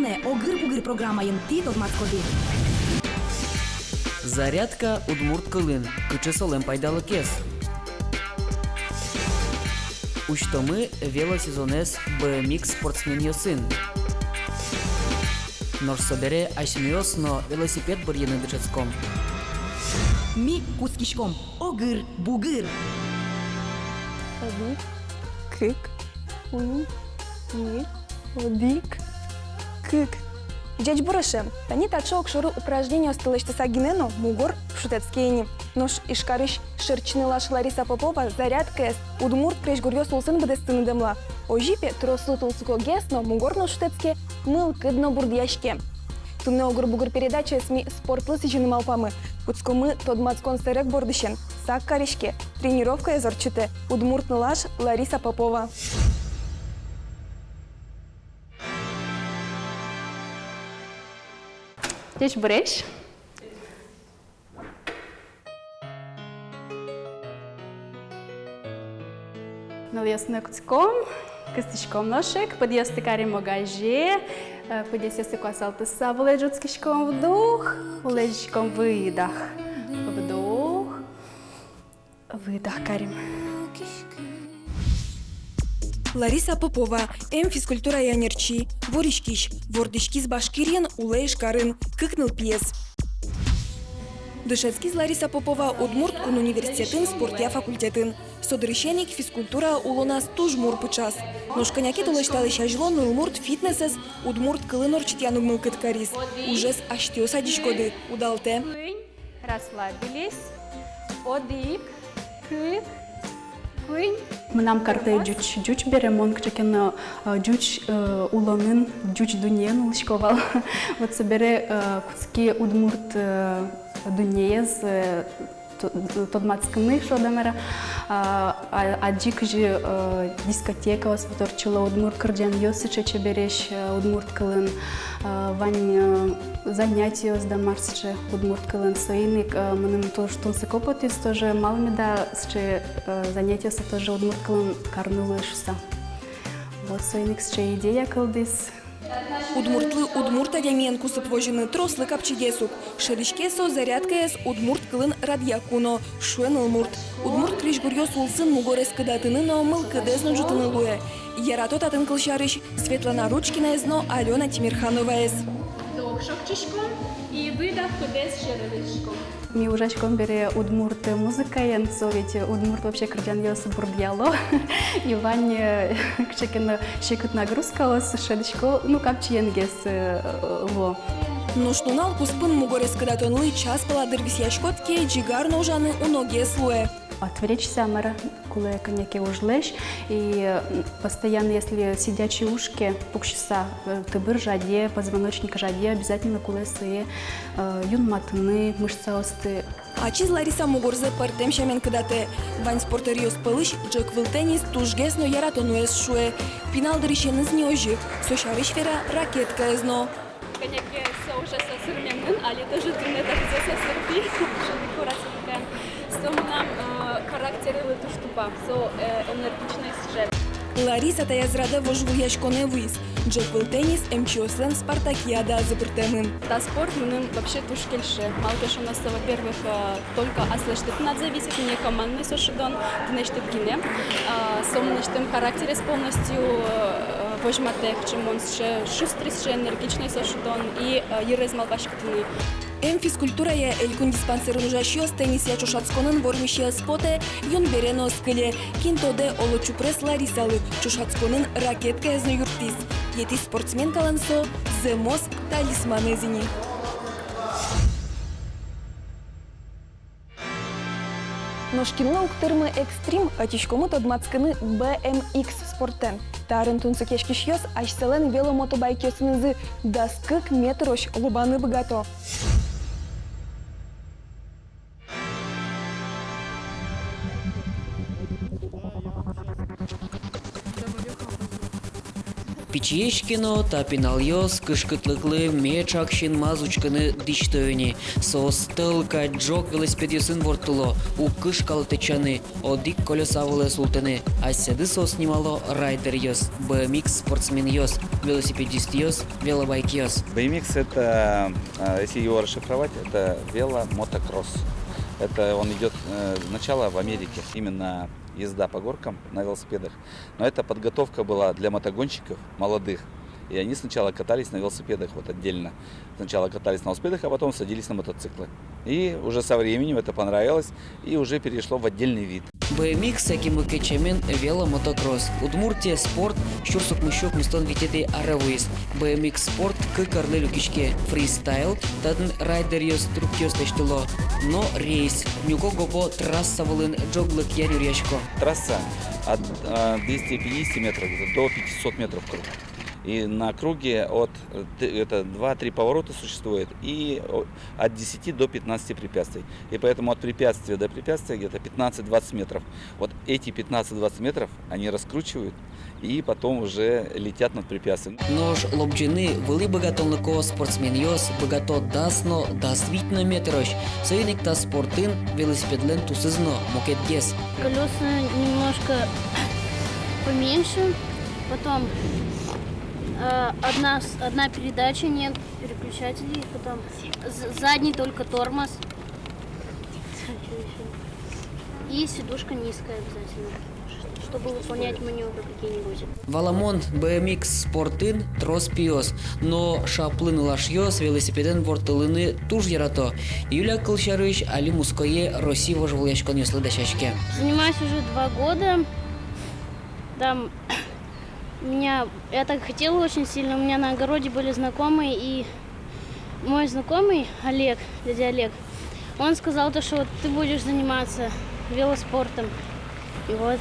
Ане, огыр-бугыр программайын ти тотмацкоди. Зарядка удмурт кылын, кычы солем пайдалы кес. Учтомы велосезонес BMX спортсмен йосын. Норсобере айсмиосно велосипед бурьены дышецком. Ми кускишком, огыр-бугыр. Одик, кык, уи, ми, одик, кык. Дядь Бурыше, тани тачок шуру упражнения осталось сагинено, мугор, шутецкейни. Нож ишкарыш шерчнылаш Лариса Попова зарядка эс, удмурт креш гурьёс улсын бедестыны демла. Ожипе трослу тулсуко гесно, мугорно шутецке, мыл кыдно бурдяшке. Тумне огыр-бугыр передача СМИ спортлы сижины малпамы. Куцкомы тодмацкон серек бордыщен, сак каришке. Тренировка эзорчыте, удмуртнылаш Лариса Попова. Дядь Бурыш. Налиясны куцком, кыстычком ношек, подъезды карим огаже, подъезды квасалты сабулы джутскишком вдох, улежком выдох. Вдох, выдох карим. Лариса Попова, физкультура янерчи, воришкиш, вордышкиз башкирен улеш карын, кыкныл пьес. Дышецкиз Лариса Попова Удмурткун университетін спортия факультетін. Содырыщеник физкультура улонас тужмур пычас. Ношканяки толышталы шажлон улмурт фитнесес Удмурт кылын орчитяну мылкыт карис. Ужес аштиос адишкоды, удалте. Расслабились. Одик, кык, кынь. Мынам карты жуч берем, он кчекен жуч улонын, жуч дуньен улышковал. Вот собере куцки Удмурт дуньез тодмацкыны шодамера, а дик же дискотека освоторчила Удмурт кырдян йосыча чебереш Удмурт кылын, вань занятия сдамарсче Удмурт кылын соиник, мыным тоже тунсы копотис тоже малыми да сче занятия со тоже Удмурт кылын карнулышса. Вот соиник сче идея кылдис. Удмуртлы Удмурта дямен кусып вожыны трослы капчигесук. Шеришкесо зарядка эс Удмурт кылын радиакуно, шуен Удмурт. Удмурт криш гурьёс улсын мугорес кыдатыны, но мыл кыдезно жутыны луе. Ярато татын кылшарыш Светлана Ручкина эзно Алена Тимирханова эс. Вдох шокчишком и выдох кудес шерелышком. Ми ужачком бере Удмурт музыка, ян совете Удмурт вообще кырдян йос бурдьяло. И вань кчекен шекут нагрузка ос шедичко, ну капчи енгес ло. Но штунал куспын мугорес кыдатонлы час паладыр висяшкотке джигар ножаны уноге слуе. Отвлечься, мара, куле коньяке ужлешь, и постоянно, если сидячие ушки, полчаса, ты бы жаде, позвоночник жаде, обязательно куле свои юнматны, мышцы осты. Ачиз Лариса Мугорзе партем шамен кыдате. Вань спортериос пылыш, джек вилтенис тужгес, но яратону эс шуе. Пинал дырищен из неожи, сошарыш фера ракетка эзно. Коньяке уже современный, али тоже трудно так здесь сорти, что декорация. Нам характеры штука, so энергичный сюжет. Лариса таязрада вожву яшконе виз. Джек вилтенис МЧОСЛен Спартакиада запртемын. Да, спорт мы вообще тушкельше. Мало что у нас, во-первых, только аслештет над зависит, не командный сошидон, днештет гине. Сомнештем характере с полностью вожматех, чем он шустрый, энергичный сошидон и ерезмал вашкотны. Физкультура я элькун диспансерын ужащиос теннис я чушацконын вормище споте юн берено скыле. Кинтоде оло чупрес Ларисалы чушацконын ракетка эзно юртис. Ети спортсмен калансо земос талисман эзини. Ношкинлы уктырмы экстрим атишкомы тодмацкыны BMX спорттен. Тарын тунсы кешкишьёс ашселен веломотобайкёсынызы даскык метрош лубаны богато. Пичиешкино та пиналйос кышкытлыклы мечакшин мазучкыны диштөөни. Состыл каджок велосипедиосын вортуло, у кышкалытычаны, одик колесавылы султыны. Асяды сос снимало райдер йос, BMX спортсмен йос, велосипедист йос, велобайк йос. BMX это, если его расшифровать, это веломотокросс. Это он идет начало в Америке, именно езда по горкам на велосипедах. Но это подготовка была для мотогонщиков молодых. И они сначала катались на велосипедах вот отдельно. Сначала катались на велосипедах, а потом садились на мотоциклы. И уже со временем это понравилось и уже перешло в отдельный вид. BMX яким кечемен веломотокросс. Удмуртия спорт, щурсук мышок мистон витеты аравуис. BMX спорт кыкарлы люкичке фристайл, тадын райдер йос трук йос тештыло. Но рейс, нюко гобо трасса волын джоглык ярюряшко. Трасса от 250 метров до 500 метров круг. И на круге от 2-3 поворота существует и от 10 до 15 препятствий. И поэтому от препятствия до препятствия где-то 15-20 метров. Вот эти 15-20 метров они раскручивают и потом уже летят над препятствием. Нож лобджины вели богатолныко спортсмен йос, богато дасно, дасвитно метрош. Союник та спортын велосипедлен тусызно, мокет гес. Колеса немножко поменьше, потом одна передача, нет переключателей, потом задний только тормоз. И сидушка низкая обязательно, чтобы выполнять маневры какие-нибудь. Валамон BMX спортын трос пиос, но шаплын лашьос велосипеден вортылыны туж ярато. Юля Кылшарыш али муское Роси вожволячкон ёслы дашашке. Занимаюсь уже 2 года. Там я так хотела очень сильно. У меня на огороде были знакомые, и мой знакомый Олег, дядя Олег, он сказал, что вот ты будешь заниматься велоспортом. И вот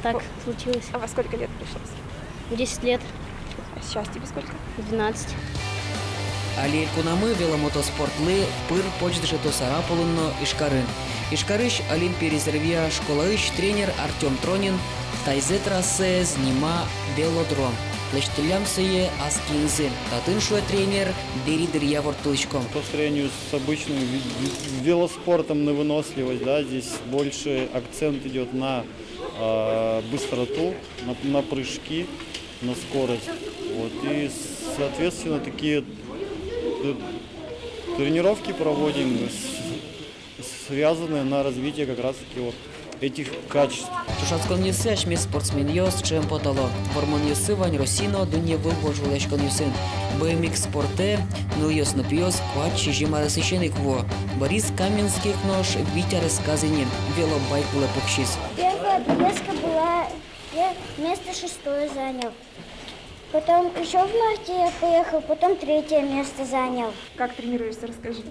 так случилось. А во сколько лет пришлось? 10 лет, А сейчас тебе сколько? 12. Али кунамы веломотоспортлы пыр почдышето сараполынно ишкарын. Ишкарыш Олимпия резервия школаыш тренер Артем Тронин тайзе трассе знима велодром. Лештылямсые аскинзен. Татын шуэ тренер деридер явортылычком. По сравнению с обычным велоспортом на выносливость, да, здесь больше акцент идет на быстроту, на прыжки, на скорость. Вот. И, соответственно, такие тренировки проводим, связанные на развитие как раз-таки вот этих качеств. Тушацкон юсы ашме спортсмен йос чем потало. Вормон юсы вань Росино дунье вылбожулачкон юсын. BMX спорте мил йос напьёс квад чижима рассыщенный кво. Борис Каменских нож Витя рассказанин. Велобайк лепукшис. Первая поездка была, я место 6 занял. Потом еще в марте я поехал, потом 3 место занял. Как тренируешься, расскажи.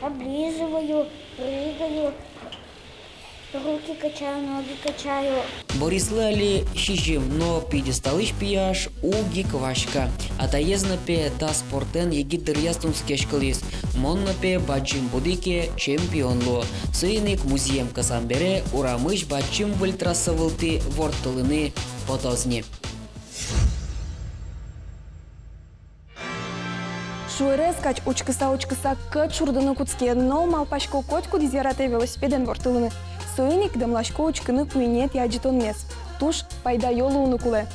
Облизываю, прыгаю, руки качаю, ноги качаю. Борис Лали щижим, но пьедесталыш пияш уги квашка. А таезна пе та спортен егидер ястунскеш кылис. Монна пе баджим будике чемпион ло. Сыйник музеем Казамбере урамыш баджим выльтраса вылты вортылыны потозни. Шуэрес кач учкыса кыт шурдыны куцке, но малпашко котку дизерате велосипеден вортылыны. Союник дамлашко учкыны куинет яджитон мес. Туш пайда йолу унукуле.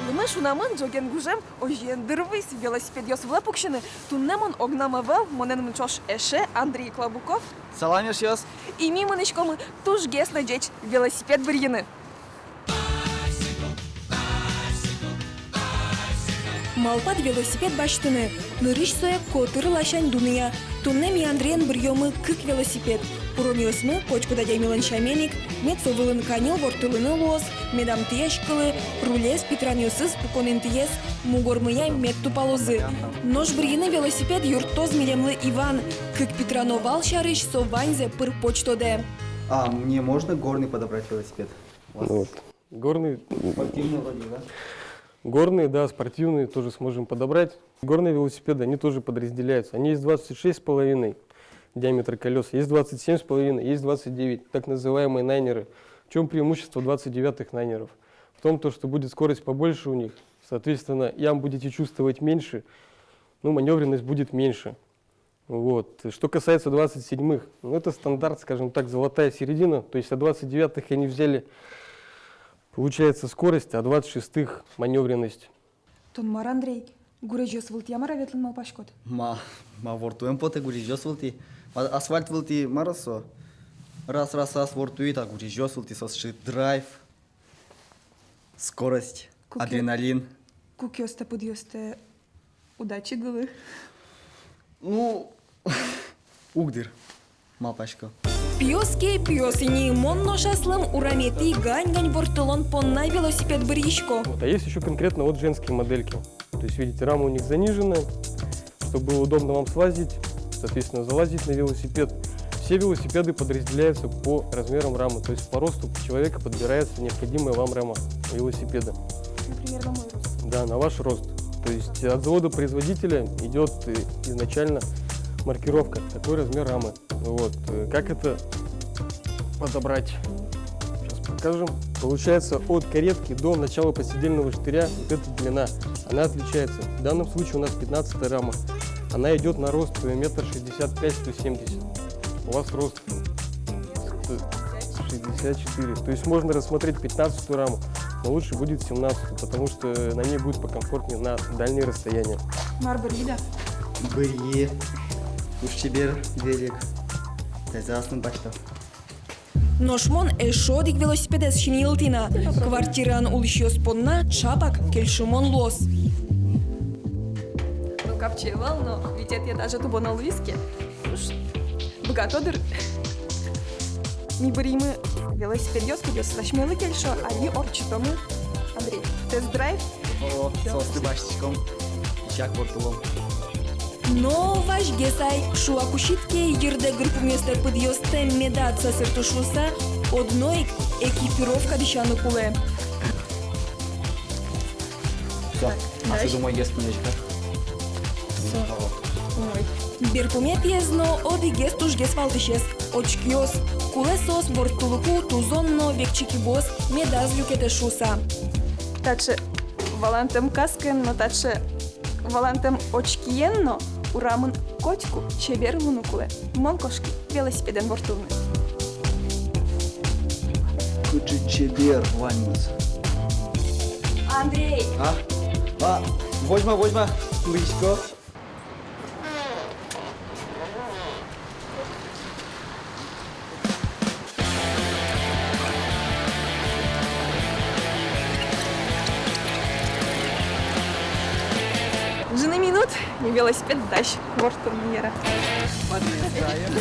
Лымы шунамын жоген гужем ожендырвыс велосипед йос влепукшины. Туннемон огнамавел монен мчош эше Андрей Клабуков. Саламеш йос. И мимынышкомы туш гес надеть велосипед вырьяны. Малпад велосипед баштыны. Нырыш соя котыр лашань дуния. Тунне ми Андреен бырьёмы кык велосипед. Уромиосмы почкуда даймилан шаменик, мецовылын канил вортылыны лос, медам тиешкылы, рулес питраньосыз пуконен тиес, мугормыя мед тупалозы. Нож бырьыны велосипед юртоз милемлы Иван, кык питрановал шарыш со ваньзе пыр почтоде. А мне можно горный подобрать велосипед? Вот. Горный, Спортивный вроде, да? горные, да, спортивные тоже сможем подобрать. Горные велосипеды, они тоже подразделяются. Они есть 26,5 диаметр колес, есть 27,5, есть 29, так называемые найнеры. В чем преимущество 29-х лайнеров? В том, то, что будет скорость побольше у них, соответственно, ям будете чувствовать меньше, ну, маневренность будет меньше. Вот. Что касается 27-х, ну, это стандарт, скажем так, золотая середина, то есть от 29-х они взяли, получается, скорость, а 26-х маневренность. Тонмар Андрей, гурежос вылти ямара ветлен малпашкот. Ма вортуем поте гурижос вылти. Асфальт вылти марасо. Раз вортуи так гурижос вылти сосши драйв, скорость, адреналин. Кукёсте подъёсте удачи гылы. Ну, угдир, малпашко. Пьоски пьосини монно шаслым урамети гань вортулон понна велосипед бричко. Вот. А есть еще конкретно вот женские модельки. То есть, видите, рама у них заниженная, чтобы было удобно вам слазить, соответственно, залазить на велосипед. Все велосипеды подразделяются по размерам рамы, то есть по росту человека подбирается необходимая вам рама велосипеда. Например, на мой рост. Да, на ваш рост. То есть от завода-производителя идет изначально маркировка, какой размер рамы. Вот. Как это подобрать? Сейчас покажем. Получается, от каретки до начала посидельного штыря вот эта длина, она отличается. В данном случае у нас 15 рама. Она идет на рост 1,65 м, 170 м. У вас рост 64. То есть можно рассмотреть 15 раму, но лучше будет 17, потому что на ней будет покомфортнее на дальние расстояния. Марбарида. Бырье, ушчебер, велик. Тазасын бачта. Ношмон эшодик велосипедес шинилтина. Квартиран улищиос понна чапак кельшумон лос. Ну, капчевал, но ведь это я даже тубонал виски. Богатодыр. Ми бриме велосипед ёскудёс сашмелы кельшо, а ви орчитому. Андрей, тест-драйв? О, состы баштичком. Ищак вортулом. Но ваш гесай шуакушитке ерде группу места подъёсте медаца сертушуса одной экипировка дещану куле. Все, а ты думай, есть немножко. Берпумет езно оди гестуш гесфалтишес. Очкиос кулесос бортулуку тузонно векчикибос медазлюкете шуса. Таче валантем каскен, но таче валантем очкиенно урамын котику чебер лунукуле. Монкошки велосипеден бортулны. Кучи чебер, ваннус. Андрей! Возьма, лычко. Жена минут и велосипед дащ бортулны ера. Подъезжаем.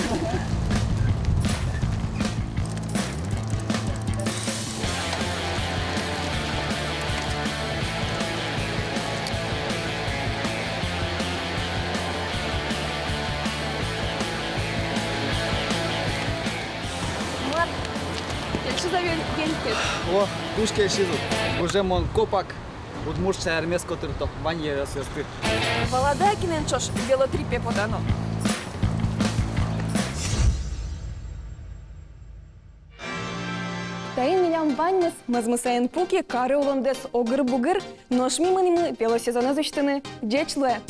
Мар, я что за велосипед? О, тушке шизу. Уже мон копак. Удмуртша армеско тырто. Ванье расесты. Володакинен чош велотрипе подано. Тайын милям ваннес, мазмысайын пуки, кары улондес огыр-бугыр, ношми мынимы велосезона зыштыны, джечле.